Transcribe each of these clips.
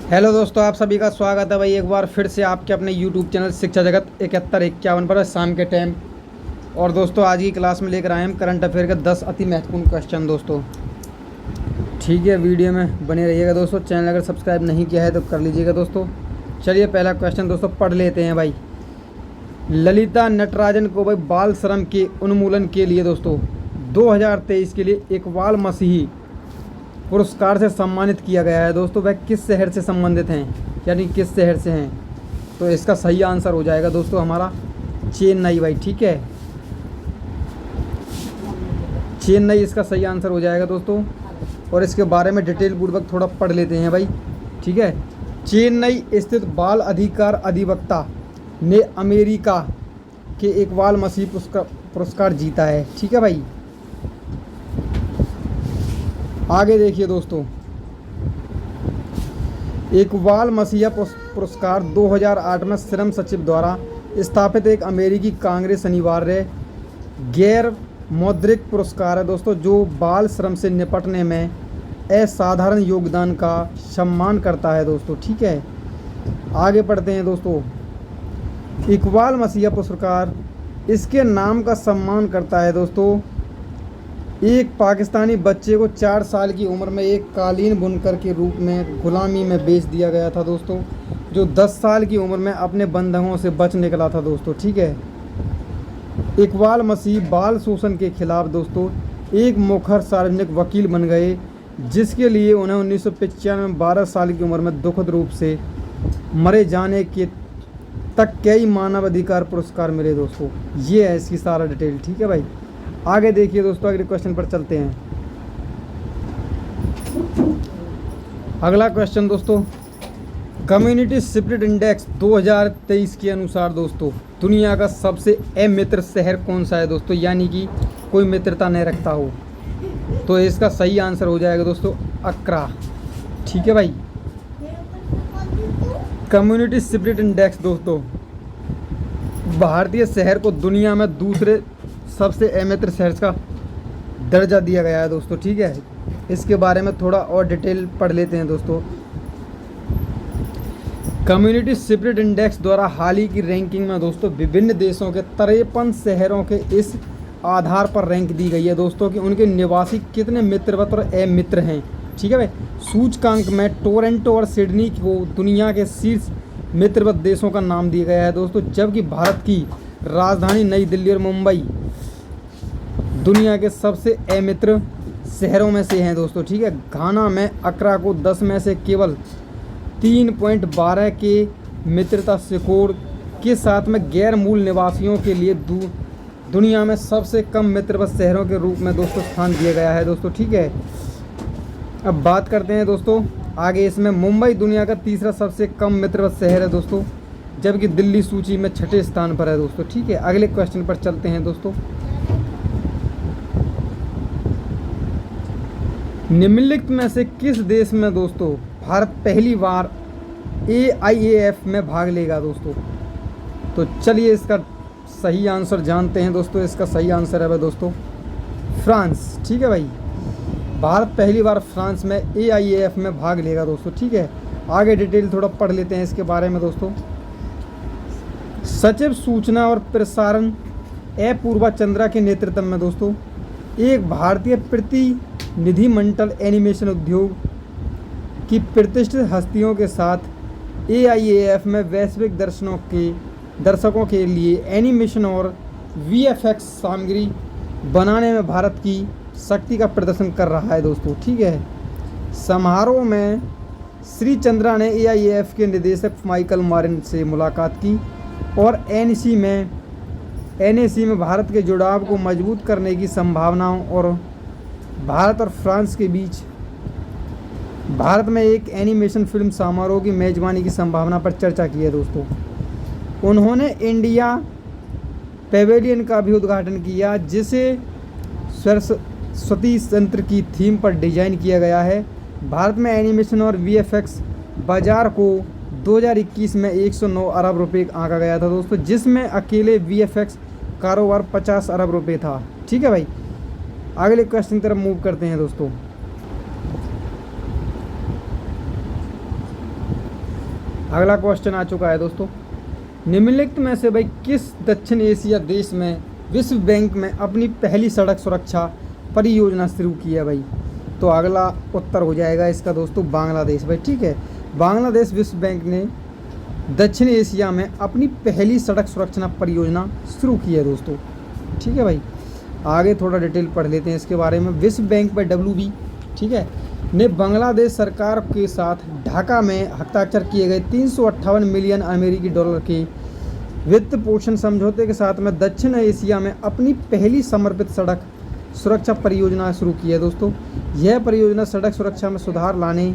Hello दोस्तों, आप सभी का स्वागत है भाई एक बार फिर से आपके अपने यूट्यूब चैनल शिक्षा जगत 7151 पर शाम के टाइम। और दोस्तों आज की क्लास में लेकर आए हम करंट अफेयर के 10 अति महत्वपूर्ण क्वेश्चन दोस्तों। ठीक है, वीडियो में बने रहिएगा दोस्तों। चैनल अगर सब्सक्राइब नहीं किया है तो कर लीजिएगा दोस्तों। चलिए पहला क्वेश्चन दोस्तों पढ़ लेते हैं भाई। ललिता नटराजन को भाई बाल श्रम के उन्मूलन के लिए दोस्तों 2023 के लिए इकबाल मसीही पुरस्कार से सम्मानित किया गया है दोस्तों। वह किस शहर से संबंधित हैं, यानी किस शहर से हैं? तो इसका सही आंसर हो जाएगा दोस्तों हमारा चेन्नई भाई। ठीक है, चेन्नई इसका सही आंसर हो जाएगा दोस्तों। और इसके बारे में डिटेल पूर्वक थोड़ा पढ़ लेते हैं भाई। ठीक है, चेन्नई स्थित बाल अधिकार अधिवक्ता ने अमेरिका के इकबाल मसीह पुरस्कार जीता है। ठीक है भाई, आगे देखिए दोस्तों। इकबाल मसीहा पुरस्कार 2008 में श्रम सचिव द्वारा स्थापित एक अमेरिकी कांग्रेस अनिवार्य गैर मौद्रिक पुरस्कार है दोस्तों, जो बाल श्रम से निपटने में असाधारण योगदान का सम्मान करता है दोस्तों। ठीक है, आगे पढ़ते हैं दोस्तों। इकबाल मसीहा पुरस्कार इसके नाम का सम्मान करता है दोस्तों। एक पाकिस्तानी बच्चे को 4 साल की उम्र में एक कालीन बुनकर के रूप में गुलामी में बेच दिया गया था दोस्तों, जो 10 साल की उम्र में अपने बंधकों से बच निकला था दोस्तों। ठीक है, इकबाल मसीह बाल शोषण के खिलाफ दोस्तों एक मुखर सार्वजनिक वकील बन गए, जिसके लिए उन्हें 1995 में 12 साल की उम्र में दुखद रूप से मरे जाने के तक कई मानवाधिकार पुरस्कार मिले दोस्तों। ये है इसकी सारा डिटेल। ठीक है भाई, आगे देखिए दोस्तों, अगले क्वेश्चन पर चलते हैं। अगला क्वेश्चन दोस्तों, कम्युनिटी स्पिरिट इंडेक्स 2023 के अनुसार दोस्तों दुनिया का सबसे अमित्र शहर कौन सा है दोस्तों, यानी कि कोई मित्रता नहीं रखता हो? तो इसका सही आंसर हो जाएगा दोस्तों अक्रा। ठीक है भाई, कम्युनिटी स्पिरिट इंडेक्स दोस्तों भारतीय शहर को दुनिया में दूसरे सबसे अमित्र शहर का दर्जा दिया गया है दोस्तों। ठीक है, इसके बारे में थोड़ा और डिटेल पढ़ लेते हैं दोस्तों। कम्युनिटी स्पिरिट इंडेक्स द्वारा हाल ही की रैंकिंग में दोस्तों विभिन्न देशों के 53 शहरों के इस आधार पर रैंक दी गई है दोस्तों कि उनके निवासी कितने मित्रवत और अमित्र हैं। ठीक है भाई, सूचकांक में टोरंटो और सिडनी को दुनिया के शीर्ष मित्रवत देशों का नाम दिया गया है दोस्तों, जबकि भारत की राजधानी नई दिल्ली और मुंबई दुनिया के सबसे अमित्र शहरों में से हैं दोस्तों। ठीक है, घाना में अक्रा को 10 में से केवल 3.12 के मित्रता स्कोर के साथ में गैर मूल निवासियों के लिए दुनिया में सबसे कम मित्रवत शहरों के रूप में दोस्तों स्थान दिया गया है दोस्तों। ठीक है, अब बात करते हैं दोस्तों आगे। इसमें मुंबई दुनिया का तीसरा सबसे कम मित्रवत शहर है दोस्तों, जबकि दिल्ली सूची में 6ठे स्थान पर है दोस्तों। ठीक है, अगले क्वेश्चन पर चलते हैं दोस्तों। निम्नलिखित में से किस देश में दोस्तों भारत पहली बार AIAF में भाग लेगा दोस्तों? तो चलिए इसका सही आंसर जानते हैं दोस्तों। इसका सही आंसर है भाई दोस्तों फ्रांस। ठीक है भाई, भारत पहली बार फ्रांस में AIAF में भाग लेगा दोस्तों। ठीक है, आगे डिटेल थोड़ा पढ़ लेते हैं इसके बारे में दोस्तों। सचिव सूचना और प्रसारण अपूर्वा चंद्रा के नेतृत्व में दोस्तों एक भारतीय प्रतिनिधिमंडल एनिमेशन उद्योग की प्रतिष्ठित हस्तियों के साथ AIAF में वैश्विक दर्शकों के लिए एनिमेशन और VFX सामग्री बनाने में भारत की शक्ति का प्रदर्शन कर रहा है दोस्तों। ठीक है, समारोह में श्री चंद्रा ने AIAF के निदेशक माइकल मारिन से मुलाकात की और NAC में भारत के जुड़ाव को मजबूत करने की संभावनाओं और भारत और फ्रांस के बीच भारत में एक एनिमेशन फिल्म समारोह की मेजबानी की संभावना पर चर्चा की है दोस्तों। उन्होंने इंडिया पेवेलियन का भी उद्घाटन किया, जिसे सरस्वती तंत्र की थीम पर डिजाइन किया गया है। भारत में एनिमेशन और VFX बाजार को 2021 में 109 अरब रुपए आंका गया था दोस्तों, जिसमें अकेले VFX कारोबार 50 अरब रुपए था। ठीक है भाई, अगले क्वेश्चन की तरफ मूव करते हैं दोस्तों। अगला क्वेश्चन आ चुका है दोस्तों, निम्नलिखित में से भाई किस दक्षिण एशिया देश में विश्व बैंक में अपनी पहली सड़क सुरक्षा परियोजना शुरू की है भाई? तो अगला उत्तर हो जाएगा इसका दोस्तों बांग्लादेश भाई। ठीक है, बांग्लादेश विश्व बैंक ने दक्षिण एशिया में अपनी पहली सड़क सुरक्षा परियोजना शुरू की है दोस्तों। ठीक है भाई, आगे थोड़ा डिटेल पढ़ लेते हैं इसके बारे में। विश्व बैंक पर WB, ठीक है, ने बांग्लादेश सरकार के साथ ढाका में हस्ताक्षर किए गए 358 मिलियन अमेरिकी डॉलर के वित्त पोषण समझौते के साथ में दक्षिण एशिया में अपनी पहली समर्पित सड़क सुरक्षा परियोजना शुरू की है दोस्तों। यह परियोजना सड़क सुरक्षा में सुधार लाने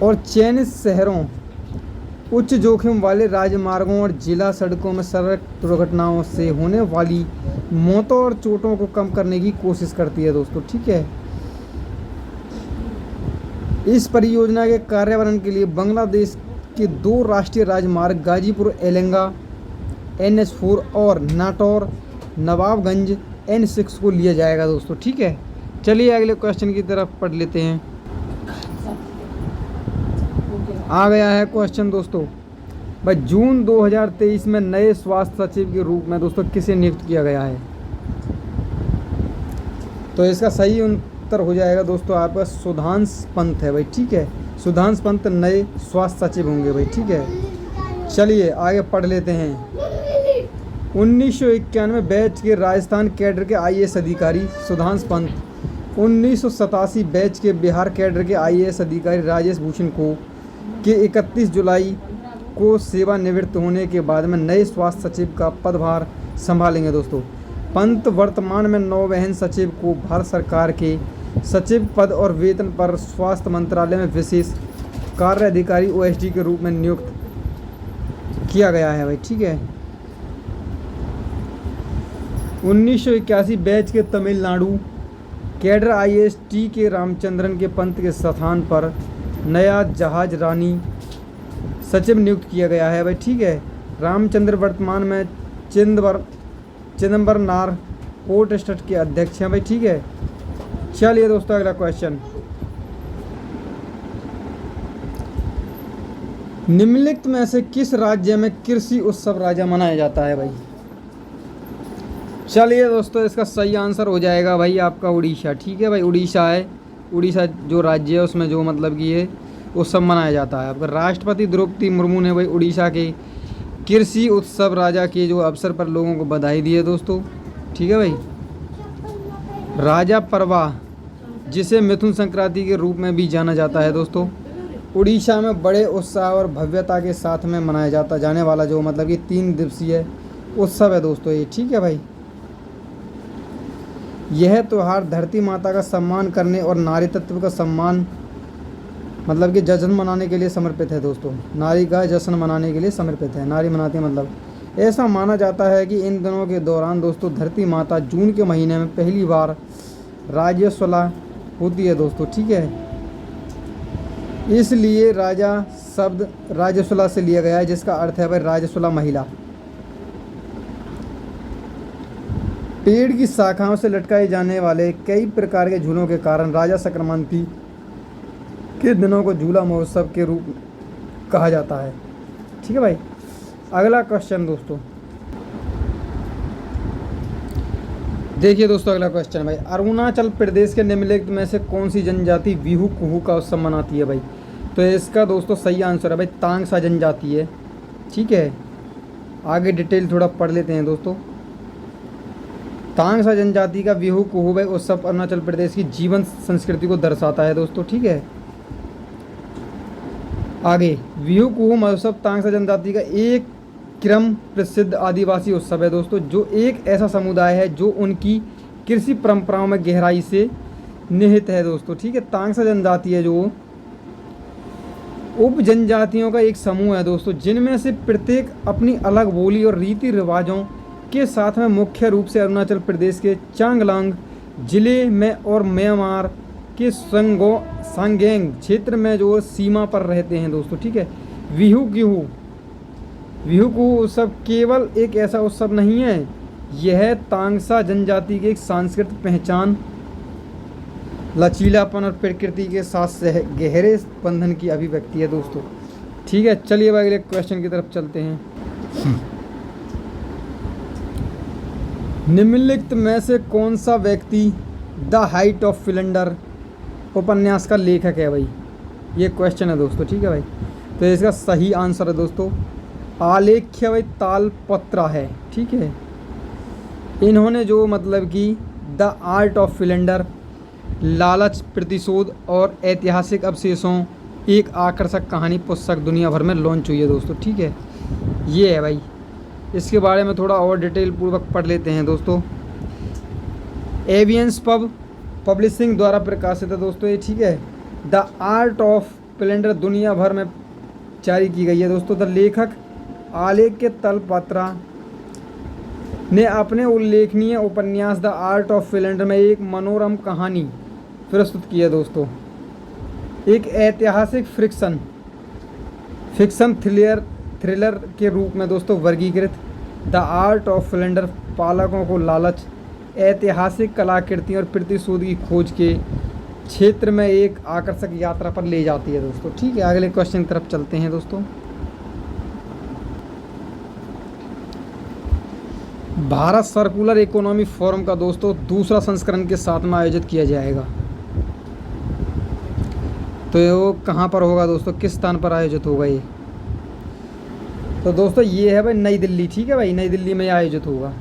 और चयनित शहरों, उच्च जोखिम वाले राजमार्गों और जिला सड़कों में सड़क दुर्घटनाओं से होने वाली मौतों और चोटों को कम करने की कोशिश करती है दोस्तों। ठीक है, इस परियोजना के कार्यान्वयन के लिए बांग्लादेश के 2 राष्ट्रीय राजमार्ग गाजीपुर एलेंगा NH4 और नाटौर नवाबगंज N6 को लिया जाएगा दोस्तों। ठीक है, चलिए अगले क्वेश्चन की तरफ पढ़ लेते हैं। आ गया है क्वेश्चन दोस्तों, भाई जून 2023 में नए स्वास्थ्य सचिव के रूप में दोस्तों किसे नियुक्त किया गया है? तो इसका सही उत्तर हो जाएगा दोस्तों आपका सुधांश पंत है भाई। ठीक है, सुधांश पंत नए स्वास्थ्य सचिव होंगे भाई। ठीक है, चलिए आगे पढ़ लेते हैं। 1991 बैच के राजस्थान कैडर के IAS अधिकारी सुधांश पंत, 1987 बैच के बिहार कैडर के IAS अधिकारी राजेश भूषण को के 31 जुलाई को सेवानिवृत्त होने के बाद में नए स्वास्थ्य सचिव का पदभार संभालेंगे दोस्तों। पंत वर्तमान में नौवहन सचिव को भारत सरकार के सचिव पद और वेतन पर स्वास्थ्य मंत्रालय में विशेष कार्य अधिकारी OSD के रूप में नियुक्त किया गया है भाई। ठीक है, 1981 बैच के तमिलनाडु कैडर IAS T के रामचंद्रन के पंत के स्थान पर नया जहाज रानी सचिव नियुक्त किया गया है भाई। ठीक है, रामचंद्र वर्तमान में चिदम्बरनार पोर्ट ट्रस्ट के अध्यक्ष हैं भाई। ठीक है, चलिए दोस्तों अगला क्वेश्चन, निम्नलिखित में से किस राज्य में कृषि उत्सव राजा मनाया जाता है भाई? चलिए दोस्तों इसका सही आंसर हो जाएगा भाई आपका उड़ीसा। ठीक है भाई, उड़ीसा है, उड़ीसा जो राज्य है उसमें जो मतलब कि ये उत्सव मनाया जाता है आपका। राष्ट्रपति द्रौपदी मुर्मू ने भाई उड़ीसा के कृषि उत्सव राजा के जो अवसर पर लोगों को बधाई दी है दोस्तों। ठीक है भाई, राजा परवा जिसे मिथुन संक्रांति के रूप में भी जाना जाता है दोस्तों, उड़ीसा में बड़े उत्साह और भव्यता के साथ में मनाया जाता जाने वाला जो मतलब कि 3 दिवसीय उत्सव है दोस्तों ये। ठीक है भाई, यह त्यौहार धरती माता का सम्मान करने और नारी तत्व का सम्मान मतलब कि जश्न मनाने के लिए समर्पित है दोस्तों। नारी का जश्न मनाने के लिए समर्पित है, नारी मनाती है मतलब। ऐसा माना जाता है कि इन दिनों के दौरान दोस्तों धरती माता जून के महीने में पहली बार राज्यशुला होती है दोस्तों। ठीक है, इसलिए राजा शब्द राज्यशुला से लिया गया है जिसका अर्थ है भाई राज्यशुला महिला। पेड़ की शाखाओं से लटकाए जाने वाले कई प्रकार के झूलों के कारण राजा संक्रांति के दिनों को झूला महोत्सव के रूप कहा जाता है। ठीक है भाई, अगला क्वेश्चन दोस्तों, देखिए दोस्तों अगला क्वेश्चन भाई, अरुणाचल प्रदेश के निम्नलिखित में से कौन सी जनजाति बिहू कुहू का उत्सव मनाती है भाई? तो इसका दोस्तों सही आंसर है भाई तांगसा जनजाति है। ठीक है, आगे डिटेल थोड़ा पढ़ लेते हैं दोस्तों। तांगसा जनजाति का बिहू कुहू भाई उत्सव अरुणाचल प्रदेश की जीवन संस्कृति को दर्शाता है दोस्तों। ठीक है, आगे बिहू कुहू महोत्सव तांगसा जनजाति का एक क्रम प्रसिद्ध आदिवासी उत्सव है दोस्तों, जो एक ऐसा समुदाय है जो उनकी कृषि परंपराओं में गहराई से निहित है दोस्तों। ठीक है, तांगसा जनजाति है जो उप जनजातियों का एक समूह है दोस्तों, जिनमें से प्रत्येक अपनी अलग बोली और रीति रिवाजों के साथ में मुख्य रूप से अरुणाचल प्रदेश के चांगलांग जिले में और म्यांमार के सांगेंग क्षेत्र में जो सीमा पर रहते हैं दोस्तों। ठीक है, बिहू कुहू उत्सव केवल एक ऐसा उत्सव नहीं है, यह तांगसा जनजाति की एक सांस्कृतिक पहचान, लचीलापन और प्रकृति के साथ गहरे बंधन की अभिव्यक्ति है दोस्तों। ठीक है, चलिए अब अगले क्वेश्चन की तरफ चलते हैं। निम्नलिखित में से कौन सा व्यक्ति द हाइट ऑफ फिलेंडर उपन्यास का लेखक है भाई? ये क्वेश्चन है दोस्तों, ठीक है भाई। तो इसका सही आंसर है दोस्तों आलेख्य भाई तालपत्रा है, ठीक है। इन्होंने जो मतलब कि द आर्ट ऑफ फिलेंडर, लालच, प्रतिशोध और ऐतिहासिक अवशेषों एक आकर्षक कहानी पुस्तक दुनिया भर में लॉन्च हुई है दोस्तों, ठीक है। ये है भाई, इसके बारे में थोड़ा और डिटेल पूर्वक पढ़ लेते हैं दोस्तों। एवियंस पब्लिशिंग द्वारा प्रकाशित है दोस्तों ये, ठीक है। द आर्ट ऑफ फिलेंडर दुनिया भर में जारी की गई है दोस्तों। द लेखक आलेख्य तालपत्रा ने अपने उल्लेखनीय उपन्यास द आर्ट ऑफ फिलेंडर में एक मनोरम कहानी प्रस्तुत की है दोस्तों। एक ऐतिहासिक फिक्शन थ्रिलर के रूप में दोस्तों वर्गीकृत द आर्ट ऑफ फिलेंडर पालकों को लालच, ऐतिहासिक कलाकृतियों और प्रतिशोध की खोज के क्षेत्र में एक आकर्षक यात्रा पर ले जाती है दोस्तों, ठीक है। अगले क्वेश्चन की तरफ चलते हैं दोस्तों। भारत सर्कुलर इकोनॉमी फोरम का दोस्तों दूसरा संस्करण के साथ में आयोजित किया जाएगा। तो ये कहाँ पर होगा दोस्तों, किस स्थान पर आयोजित होगा ये? तो दोस्तों ये है भाई नई दिल्ली, ठीक है भाई, नई दिल्ली में आयोजित होगा।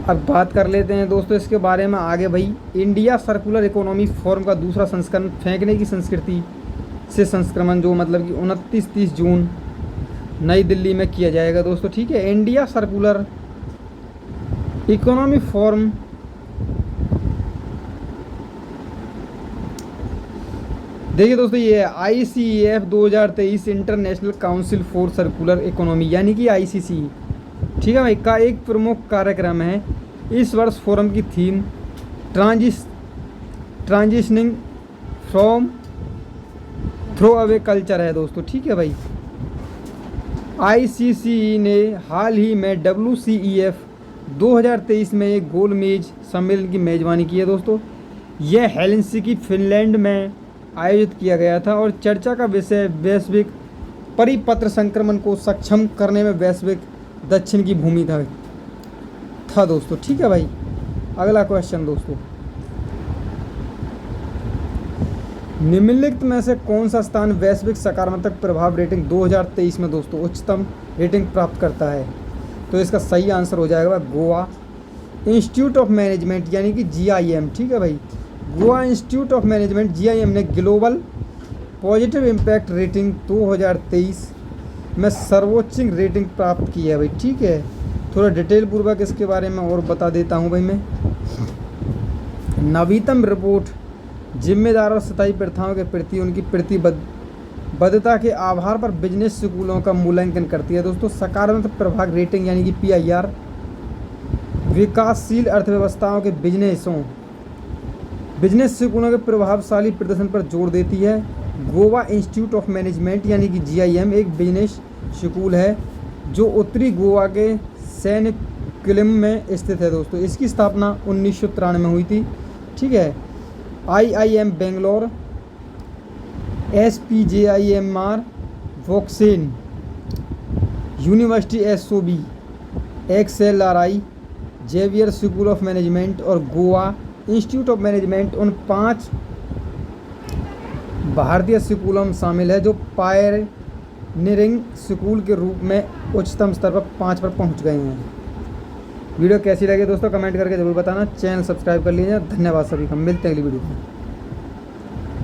अब बात कर लेते हैं दोस्तों इसके बारे में आगे भाई। इंडिया सर्कुलर इकोनॉमी फोरम का दूसरा संस्करण फेंकने की संस्कृति से संस्करण जो मतलब कि 29-30 जून नई दिल्ली में किया जाएगा दोस्तों, ठीक है। इंडिया सर्कुलर इकोनॉमी फोरम देखिए दोस्तों ये ICEF 2023 international council for circular economy यानी कि ICC, ठीक है भाई, का एक प्रमुख कार्यक्रम है। इस वर्ष फोरम की theme transitioning from throw away culture है दोस्तों, ठीक है भाई। ICC ने हाल ही में WCEF 2023 में एक गोल मेज सम्मेलन की मेज़बानी की है दोस्तों। यह हेलसिंकी फिनलैंड में आयोजित किया गया था और चर्चा का विषय वैश्विक परिपत्र संक्रमण को सक्षम करने में वैश्विक दक्षिण की भूमिका था दोस्तों, ठीक है भाई। अगला क्वेश्चन दोस्तों, निम्नलिखित में से कौन सा स्थान वैश्विक सकारात्मक प्रभाव रेटिंग 2023 में दोस्तों उच्चतम रेटिंग प्राप्त करता है? तो इसका सही आंसर हो जाएगा गोवा इंस्टीट्यूट ऑफ मैनेजमेंट यानी कि GIM, ठीक है भाई। Goa institute of management GIM ने ग्लोबल पॉजिटिव इम्पैक्ट रेटिंग 2023 में सर्वोच्च रेटिंग प्राप्त की है भाई, ठीक है। थोड़ा डिटेल पूर्वक इसके बारे में और बता देता हूँ भाई मैं। नवीनतम रिपोर्ट जिम्मेदार और सतही प्रथाओं के प्रति उनकी प्रतिबद्धता के आधार पर बिजनेस स्कूलों का मूल्यांकन करती है दोस्तों। सकारात्मक प्रभाव रेटिंग यानी कि PIR विकासशील अर्थव्यवस्थाओं के बिजनेस स्कूलों के प्रभावशाली प्रदर्शन पर जोर देती है। गोवा इंस्टीट्यूट ऑफ मैनेजमेंट यानी कि GIM एक बिजनेस स्कूल है जो उत्तरी गोवा के सैनिकुलम में स्थित है दोस्तों। इसकी स्थापना 1993 में हुई थी, ठीक है। IIM Bangalore, SPJIMR Woxsen, university SOB, XLRI, Xavier school of management और गोवा इंस्टीट्यूट ऑफ मैनेजमेंट उन 5 भारतीय स्कूलों में शामिल है जो पायनियरिंग स्कूल के रूप में उच्चतम स्तर पर 5 पर पहुंच गए हैं। वीडियो कैसी लगी दोस्तों कमेंट करके ज़रूर बताना। चैनल सब्सक्राइब कर लीजिए। धन्यवाद सभी का, मिलते हैं अगली वीडियो में।